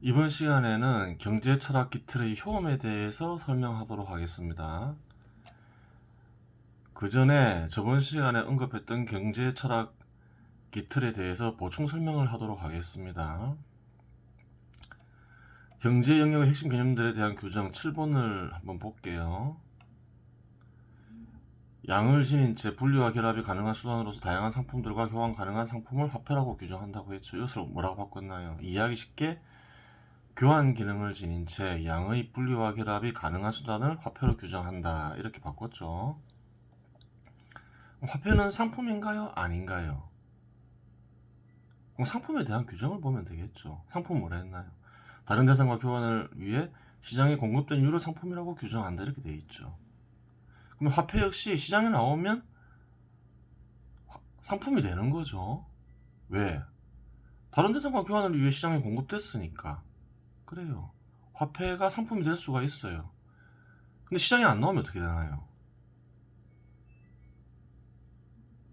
이번 시간에는 경제 철학 기틀의 효험에 대해서 설명하도록 하겠습니다. 그 전에 저번 시간에 언급했던 경제 철학 기틀에 대해서 보충 설명을 하도록 하겠습니다. 경제 영역의 핵심 개념들에 대한 규정 7번을 한번 볼게요. 양을 지닌 채 분류와 결합이 가능한 수단으로서 다양한 상품들과 교환 가능한 상품을 화폐라고 규정한다고 했죠. 이것을 뭐라고 바꿨나요? 이해하기 쉽게 교환 기능을 지닌 채 양의 분류와 결합이 가능한 수단을 화폐로 규정한다. 이렇게 바꿨죠. 화폐는 상품인가요? 아닌가요? 그럼 상품에 대한 규정을 보면 되겠죠. 상품은 뭐라 했나요? 다른 대상과 교환을 위해 시장에 공급된 유를 상품이라고 규정한다. 이렇게 돼 있죠. 그럼 화폐 역시 시장에 나오면 상품이 되는 거죠. 왜? 다른 대상과 교환을 위해 시장에 공급됐으니까. 그래요. 화폐가 상품이 될 수가 있어요. 근데 시장에 안 나오면 어떻게 되나요?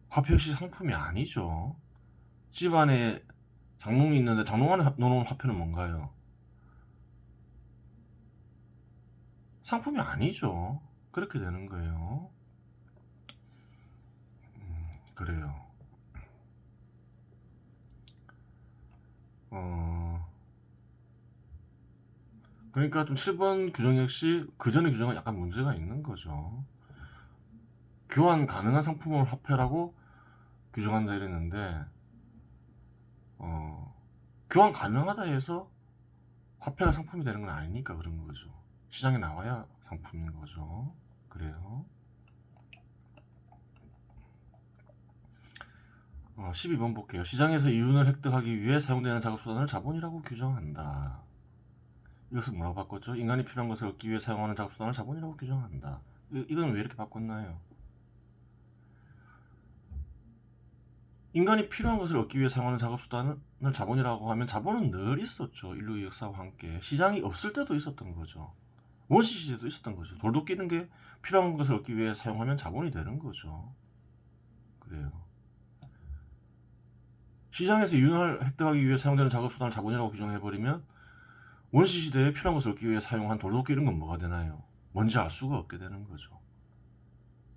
화폐 역시 상품이 아니죠. 집안에 장롱이 있는데 장롱 안에 넣어놓은 화폐는 뭔가요? 상품이 아니죠. 그렇게 되는 거예요. 그래요. 그러니까 좀 7번 규정 역시 그 전의 규정은 약간 문제가 있는 거죠. 교환 가능한 상품을 화폐라고 규정한다 이랬는데, 교환 가능하다 해서 화폐가 상품이 되는 건 아니니까 그런 거죠. 시장에 나와야 상품인 거죠. 그래요. 12번 볼게요. 시장에서 이윤을 획득하기 위해 사용되는 작업수단을 자본이라고 규정한다. 이것은 뭐라고 바꿨죠? 인간이 필요한 것을 얻기 위해 사용하는 작업수단을 자본이라고 규정한다. 이건 왜 이렇게 바꿨나요? 인간이 필요한 것을 얻기 위해 사용하는 작업수단을 자본이라고 하면 자본은 늘 있었죠. 인류의 역사와 함께. 시장이 없을 때도 있었던 거죠. 원시 시대도 있었던 거죠. 돌도 끼는 게 필요한 것을 얻기 위해 사용하면 자본이 되는 거죠. 그래요. 시장에서 이윤을 획득하기 위해 사용되는 작업수단을 자본이라고 규정해버리면 원시 시대에 필요한 것을 얻기 위해 사용한 돌도끼 이런 건 뭐가 되나요? 뭔지 알 수가 없게 되는 거죠.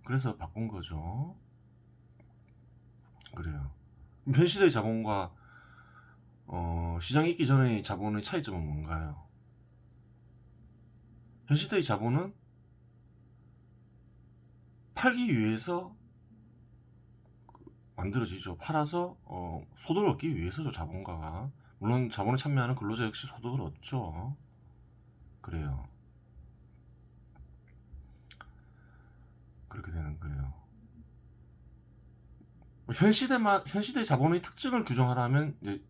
그래서 바꾼 거죠. 그래요. 현 시대의 자본과 시장이 있기 전의 자본의 차이점은 뭔가요? 현 시대의 자본은 팔기 위해서 만들어지죠. 팔아서 소득을 얻기 위해서죠. 자본가가. 물론 자본에 참여하는 근로자 역시 소득을 얻죠. 그래요. 그렇게 되는 거예요. 현 시대의 자본의 특징을 규정하라면 이제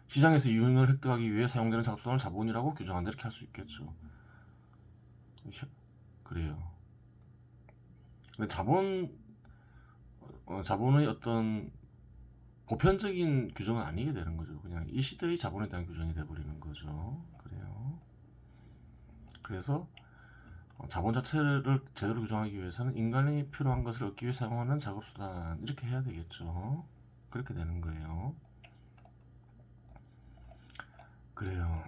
시장에서 이윤을 획득하기 위해 사용되는 작업수단을 자본이라고 규정한다 이렇게 할 수 있겠죠. 그래요. 근데 자본의 어떤 보편적인 규정은 아니게 되는 거죠. 그냥 이 시대의 자본에 대한 규정이 돼버리는 거죠. 그래요. 그래서 자본 자체를 제대로 규정하기 위해서는 인간이 필요한 것을 얻기 위해 사용하는 작업수단 이렇게 해야 되겠죠. 그렇게 되는 거예요. 그래요.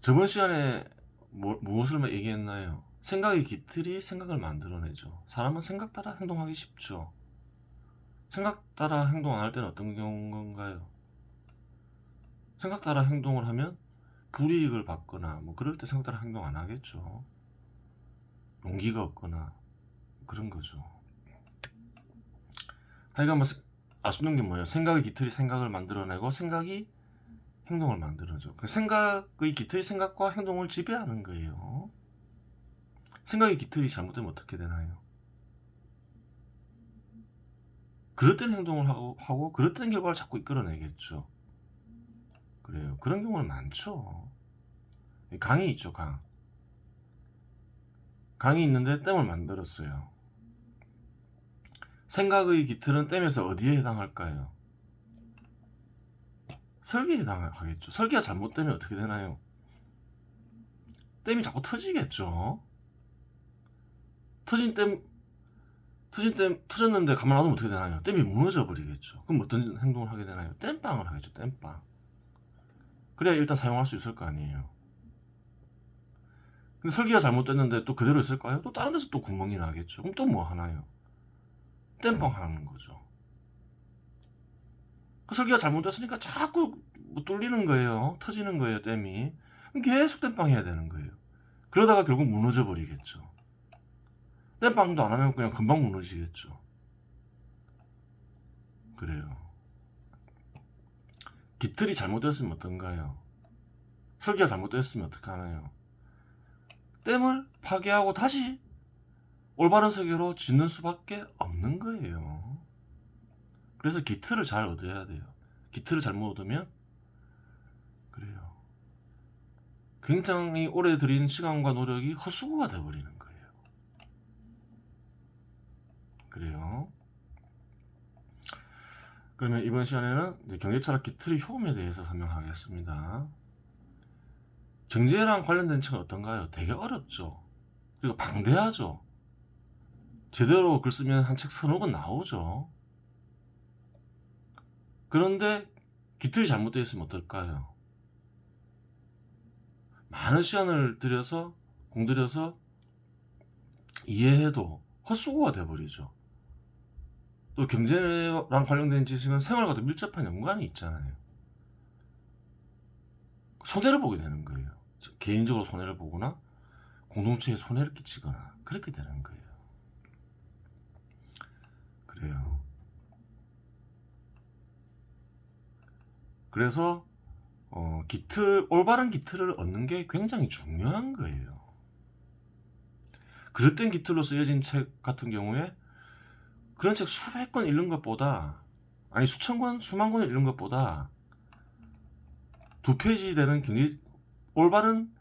저번 시간에 무엇을 얘기했나요? 생각의 기틀이 생각을 만들어내죠. 사람은 생각 따라 행동하기 쉽죠. 생각 따라 행동 안 할 때는 어떤 경우인가요? 생각 따라 행동을 하면 불이익을 받거나 뭐 그럴 때 생각 따라 행동 안 하겠죠. 용기가 없거나 그런 거죠. 하여간 뭐 알 수 있는 게 뭐예요? 생각의 기틀이 생각을 만들어내고 생각이 행동을 만들어줘. 그 생각의 기틀이 생각과 행동을 지배하는 거예요. 생각의 기틀이 잘못되면 어떻게 되나요? 그릇된 행동을 하고 그릇된 결과를 자꾸 이끌어내겠죠. 그래요. 그런 경우는 많죠. 강이 있죠, 강. 강이 있는데 댐을 만들었어요. 생각의 기틀은 댐에서 어디에 해당할까요? 설계에 해당하겠죠. 설계가 잘못되면 어떻게 되나요? 댐이 자꾸 터지겠죠. 터진 댐 터졌는데 가만 놔두면 어떻게 되나요? 댐이 무너져 버리겠죠. 그럼 어떤 행동을 하게 되나요? 땜빵을 하겠죠. 땜빵. 그래야 일단 사용할 수 있을 거 아니에요. 근데 설계가 잘못됐는데 또 그대로 있을까요? 또 다른 데서 또 구멍이 나겠죠. 그럼 또 뭐 하나요? 땜빵 하는 거죠. 그 설계가 잘못됐으니까 자꾸 뭐 뚫리는 거예요. 터지는 거예요, 댐이. 그럼 계속 땜빵 해야 되는 거예요. 그러다가 결국 무너져 버리겠죠. 땜빵도 안 하면 그냥 금방 무너지겠죠. 그래요. 기틀이 잘못됐으면 어떤가요? 설계가 잘못됐으면 어떡하나요? 댐을 파괴하고 다시 올바른 설계로 짓는 수밖에 없는 거예요. 그래서 기틀을 잘 얻어야 돼요. 기틀을 잘못 얻으면 그래요. 굉장히 오래 들인 시간과 노력이 헛수고가 돼버리는 거예요. 그래요. 그러면 이번 시간에는 이제 경제철학 기틀의 효험에 대해서 설명하겠습니다. 경제랑 관련된 책은 어떤가요? 되게 어렵죠. 그리고 방대하죠. 제대로 글 쓰면 한 책 서너 권 나오죠. 그런데 기틀이 잘못되어 있으면 어떨까요? 많은 시간을 들여서 공들여서 이해해도 헛수고가 돼버리죠. 또 경제랑 관련된 지식은 생활과도 밀접한 연관이 있잖아요. 손해를 보게 되는 거예요. 개인적으로 손해를 보거나 공동체에 손해를 끼치거나 그렇게 되는 거예요. 그래요. 그래서 올바른 기틀을 얻는 게 굉장히 중요한 거예요. 그릇된 기틀로 쓰여진 책 같은 경우에 그런 책 수백 권 읽는 것보다, 아니 수천 권, 수만 권을 읽는 것보다 2페이지 되는 올바른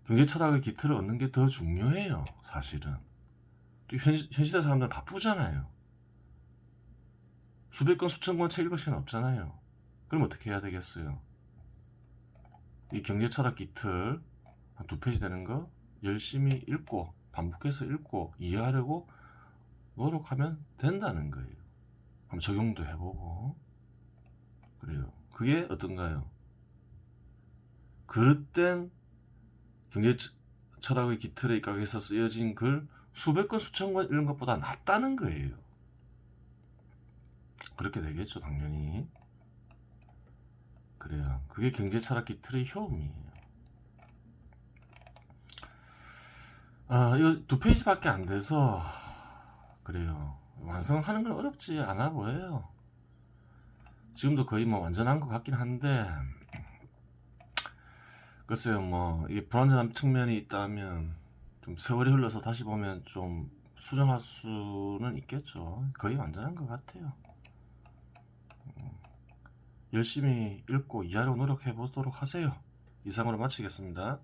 경제 철학의 기틀을 얻는 게 더 중요해요. 사실은. 또 현 시대 사람들은 바쁘잖아요. 수백 권, 수천 권 책 읽을 시간 없잖아요. 그럼 어떻게 해야 되겠어요? 이 경제 철학 기틀 한 2페이지 되는 거 열심히 읽고 반복해서 읽고 이해하려고 노력하면 된다는 거예요. 한번 적용도 해보고. 그래요. 그게 어떤가요? 그릇된 경제 철학의 기틀에 입각해서 쓰여진 글 수백 권 수천 권 읽는 것보다 낫다는 거예요. 그렇게 되겠죠, 당연히. 그래요. 그게 경제 철학 기틀의 효험이에요. 이거 2페이지밖에 안 돼서 그래요. 완성하는 건 어렵지 않아 보여요. 지금도 거의 뭐 완전한 것 같긴 한데 글쎄요, 뭐 이게 불완전한 측면이 있다면 좀 세월이 흘러서 다시 보면 좀 수정할 수는 있겠죠. 거의 완전한 것 같아요. 열심히 읽고 이해하려고 노력해 보도록 하세요. 이상으로 마치겠습니다.